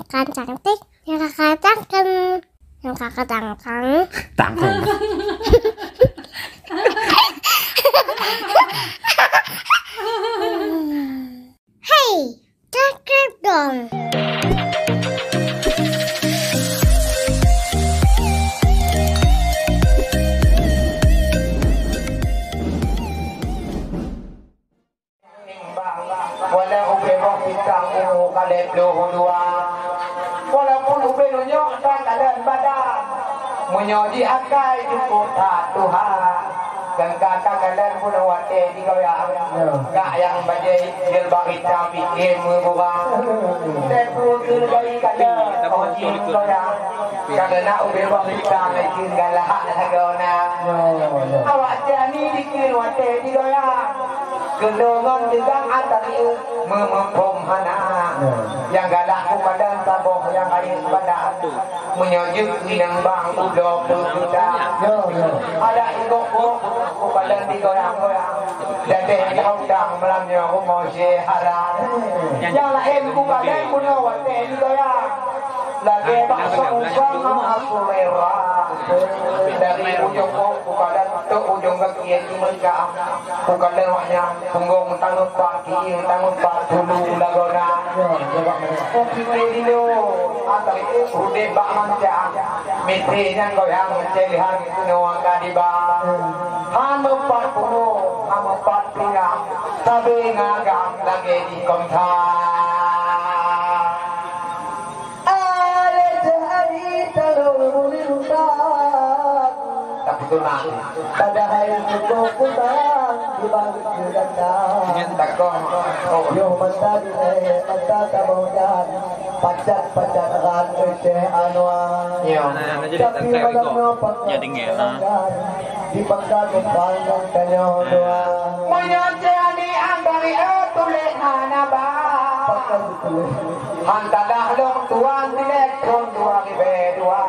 kan cantik, yang kakak cangkem, yang kakak tangkang. Tangkang. Hei, cakep dong. Wala ubebong bintang ungu kalep loho dua. Walaupun ubenonya dan badan menyoji akai cukup tak Tuhan. Dan kata kalian pun wate di kau gak yang bajai jelbak hitam pikir mengubah. Sepuluh terbaik kalian kojim kau karena ubebong bintang ikin galak lagona. Awak jani dikir wate di kau Gendongan tegang antari memempom hana yang galak kumadang taboh yang air badan menyojuk minang bang udah berkuda ada ikut kumadang digoyang-goyang dan deh udang melamnya kumose haran yang lain kumadang punya wate digoyang lagi bakso ubang aku merah dari ujung kumadang ke ujung kaki mereka kumadang waknya tunggung tanggung pagi tanggung pak dulu lagona kopi dulu atau itu udah bak manja mitrinya goyang celihan nuang kadiba hama pak puluh hama pak pinang tapi ngagam lagi di kontak ada jari talung lirutan tapi itu nanti pada hari itu putar di balik judang takong yo mata di mata tabodan pacat-pacat ran ece anwar tapi malamnya jadi ngena di pangkat pandang kanyo doa menyoce ani andari tulis hanaba hantadah dong tuan dilek kon dua gibe dua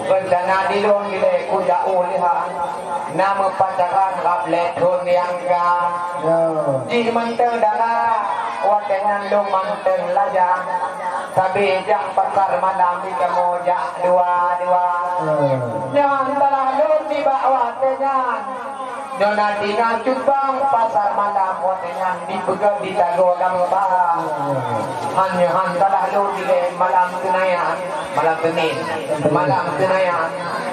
bencana di dong dilek kuda ulihan nama pacaran kablet hon yang ga di manteng darah watengan lu manteng lajang tapi jang pasar malam di kemoja dua yang telah lu di bawah tenyan Nona tinggal cubang pasar malam watengan di pegang di dago gambang hanya hantalah lu di malam kenayan malam Senin malam kenayan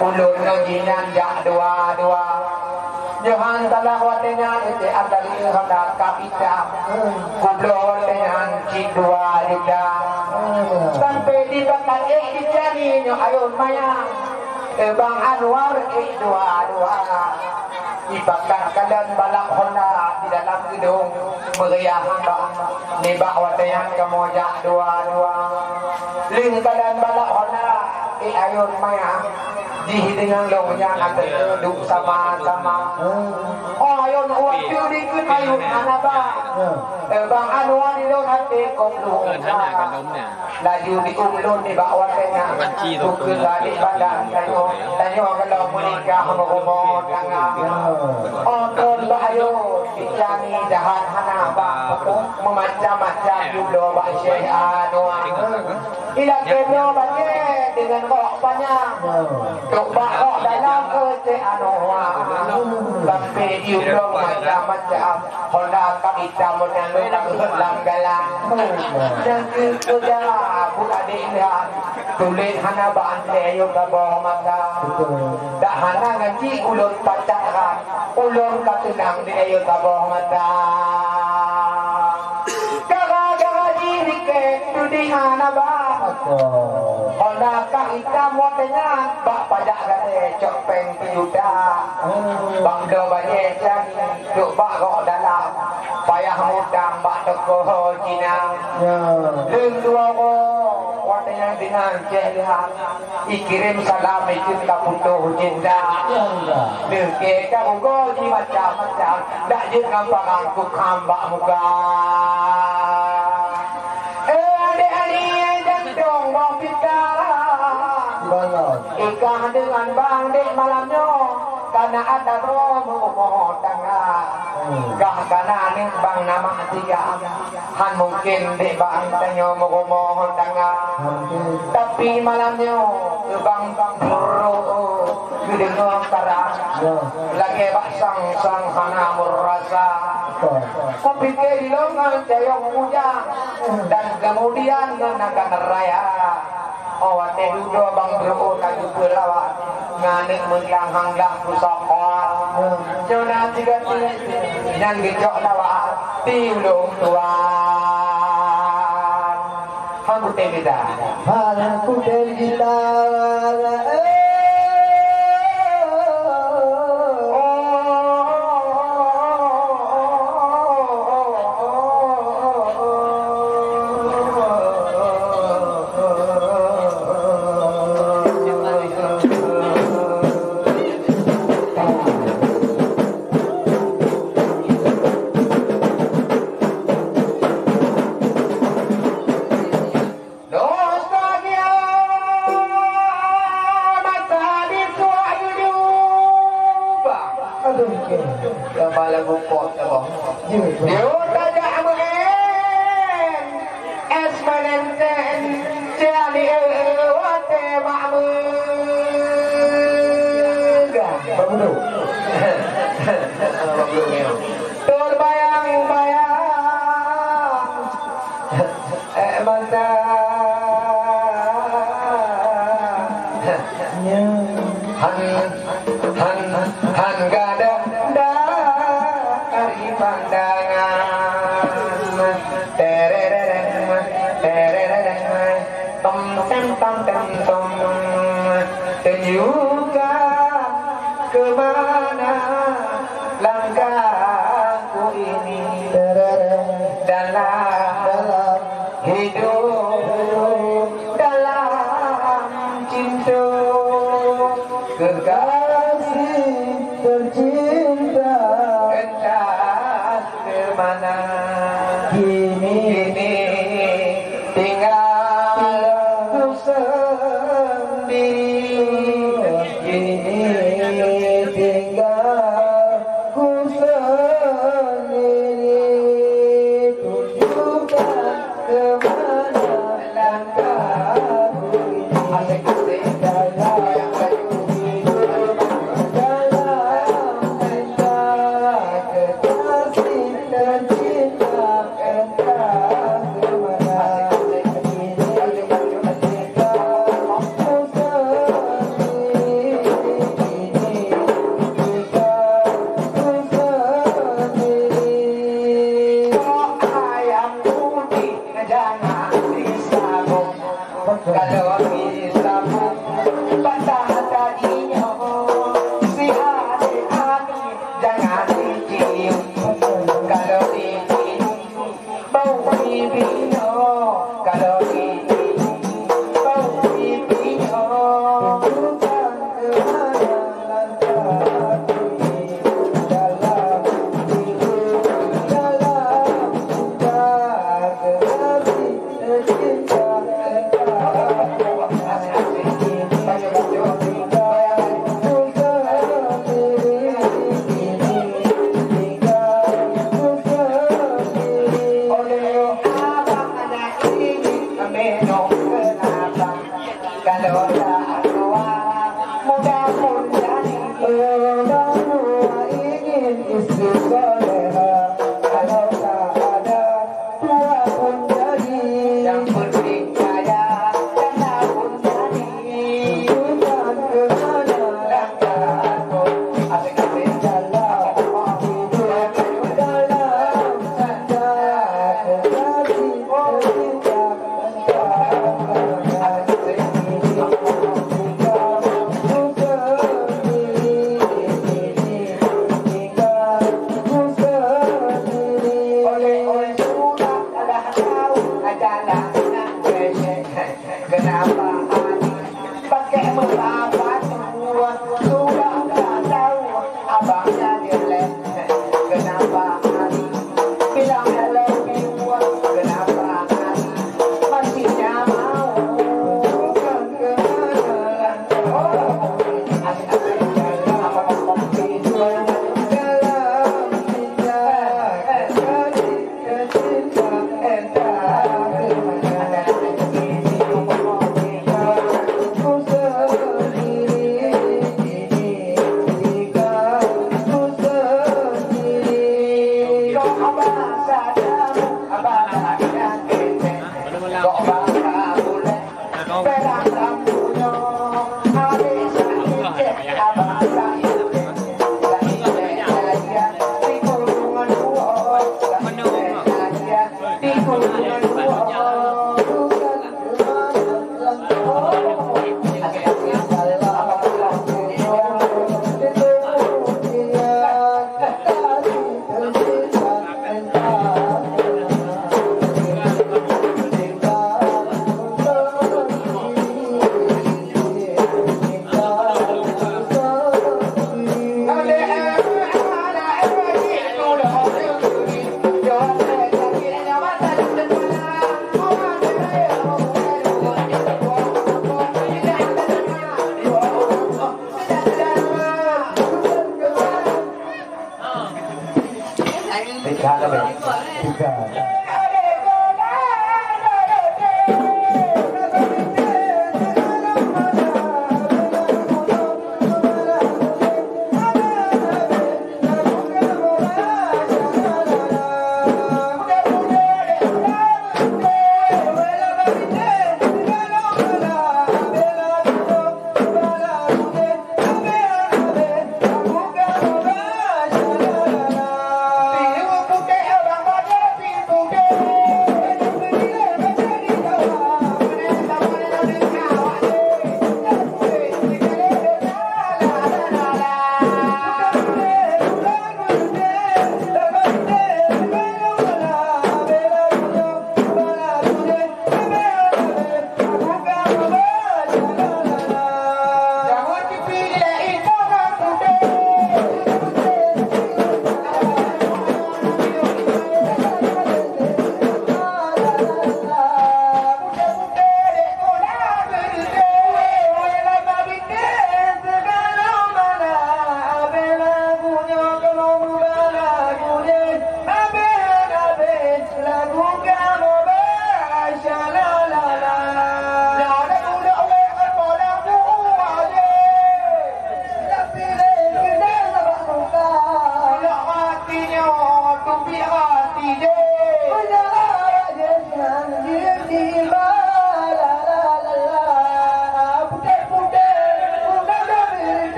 ulun ngajinan jak dua Johan telah watengan itu antara hendak kapita kublon dengan cidua juga sampai di bakal dijani nyo ayun maya Bang Anwar dua dibakar kalian balak honda di dalam gedung meriah bang nibak watengan kemoja dua ling kalian balak honda ayun maya di dengan longnya atau duduk sama-sama. Oh ayun uat diudikin ayun anaba. Bang Anwar di lon hati komlu. Laju di umlun di bawah tengah. Tukul di badan tanyo kalau menikah mengumo tengah. Oh ton bahayo dijani jahat hanaba. Memacam-macam jublo bak Syekh Anwar. Ilah kena baca dengan kok banyak. Coba kok dalam kece anoa sampai diulang macam-macam honda kita menang galang dan kerja bukan diingat tulis hana bante yo kabah maka dak hana ngaji ulun pacaran ulun katunang di yo kabah mata gara-gara diri ke tudi hana ba honda kita modenya bak pajak kate copeng piuda bang do banyak jadi duk bak kok dalam payah mudang bak toko Cina leng dua ko wadenya dengan celihat ikirim salam ikut kaputuh cinta lengke kabugo di macam-macam dak jin gampang angku kambak muka Ikah dengan bang dek malamnya na ada romo mo tanga gah kana ning bang nama tiga han mungkin di bang tanyo mo mohon tanga tapi malamnya bang bro gede ngotara lagi basang sang hana murasa kopi ke longan jayong ujang dan kemudian nakan raya awak teh dudo bang bro kaju pelawat nganik menlang hanglang pusakor jona tiga yang gejok lawat tiulung tuan hambu teh kita hambu teh kita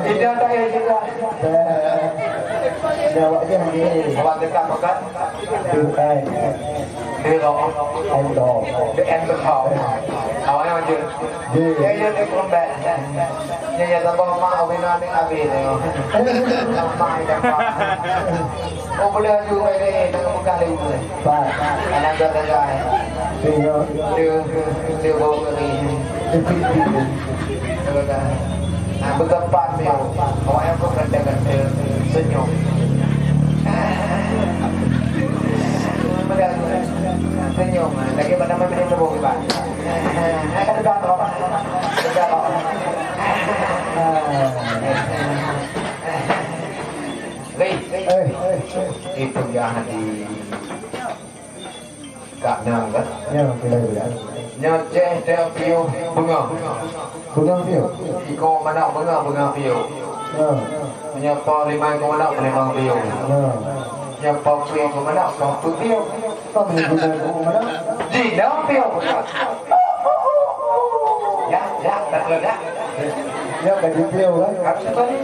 Tidak saya juga. Jawabnya begini. Awak dekat makan? Bukan. Dia loh. Endo. The end of all. Awaknya maju. Dia dia kembali. Dia yang tambah mak awak ni habis ni. Mak dah pak. Oh boleh juga ni nak buka lagi. Pak. Anak dah. Dia bawa ni. Bertempat dia. Awak yang pun katakan senyum. Senyum. Lagi mana dia sebut Pak. Akan tegak apa? Tegak apa? Wei. itu yang di Kak Nang kan? Ya, bila. Nyoceh dia piu bunga. Bunga piu. Iko mana bunga piu. Ya. Nyapa lima iko mana piu. Ya. Nyapa piu iko mana piu. Kau beli bunga bunga mana? Jina piu. Ya, tak ada. Ya, beli piu kan? Kami